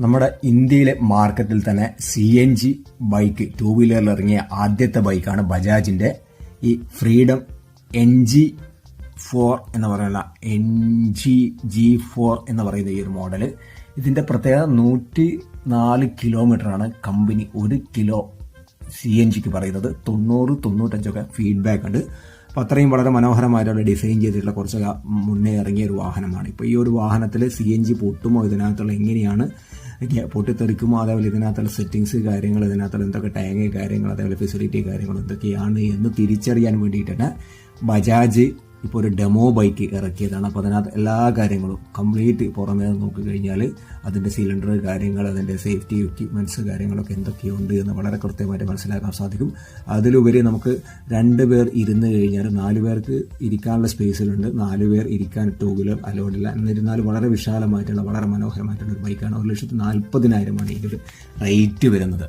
നമ്മുടെ ഇന്ത്യയിലെ മാർക്കറ്റിൽ തന്നെ CNG ബൈക്ക് 2 വീലറിൽ ഇറങ്ങിയ ആദ്യത്തെ ബൈക്കാണ് ബജാജിന്റെ ഈ ഫ്രീഡം NG4 എന്ന് പറയുന്ന NGG4 എന്ന് പറയുന്ന ഈ ഒരു മോഡൽ. ഇതിന്റെ പ്രത്യേകത 104 കിലോമീറ്ററാണ് കമ്പനി 1 കിലോ CNGക്ക് പറയുന്നത്. 90-95 ഫീഡ്ബാക്ക് ഉണ്ട്. അപ്പോൾ അത്രയും വളരെ മനോഹരമായിട്ടുള്ള ഡിസൈൻ ചെയ്തിട്ടുള്ള കുറച്ച് മുന്നേ ഇറങ്ങിയ ഒരു വാഹനമാണ്. ഇപ്പോൾ ഈ ഒരു വാഹനത്തിൽ CNG പൊട്ടുമോ, ഇതിനകത്തുള്ള എങ്ങനെയാണ് പൊട്ടിത്തെറിക്കുമോ, അതേപോലെ ഇതിനകത്തുള്ള സെറ്റിങ്സ് കാര്യങ്ങൾ, ഇതിനകത്തുള്ള എന്തൊക്കെ ടാങ്ക് കാര്യങ്ങൾ, അതേപോലെ ഫെസിലിറ്റി കാര്യങ്ങൾ എന്തൊക്കെയാണ് എന്ന് തിരിച്ചറിയാൻ വേണ്ടിയിട്ടാണ് ബജാജ് ഇപ്പോൾ ഒരു ഡെമോ ബൈക്ക് ഇറക്കിയതാണ്. അപ്പോൾ അതിനകത്ത് എല്ലാ കാര്യങ്ങളും കംപ്ലീറ്റ് പുറമേ നോക്കിക്കഴിഞ്ഞാൽ അതിൻ്റെ സിലിണ്ടർ കാര്യങ്ങൾ, അതിൻ്റെ സേഫ്റ്റി എക്യുപ്മെൻറ്റ്സ് കാര്യങ്ങളൊക്കെ എന്തൊക്കെയുണ്ട് എന്ന് വളരെ കൃത്യമായിട്ട് മനസ്സിലാക്കാൻ സാധിക്കും. അതിലുപരി നമുക്ക് 2 പേർ ഇരുന്ന് കഴിഞ്ഞാൽ 4 പേർക്ക് ഇരിക്കാനുള്ള സ്പേസിലുണ്ട്, 4 പേർ ഇരിക്കാൻ 2 വീലർ അലോഡില്ല. എന്നിരുന്നാലും വളരെ വിശാലമായിട്ടുള്ള വളരെ മനോഹരമായിട്ടുള്ള ഒരു ബൈക്കാണ്. 1,40,000 ഇതിൻ്റെ റേറ്റ് വരുന്നത്.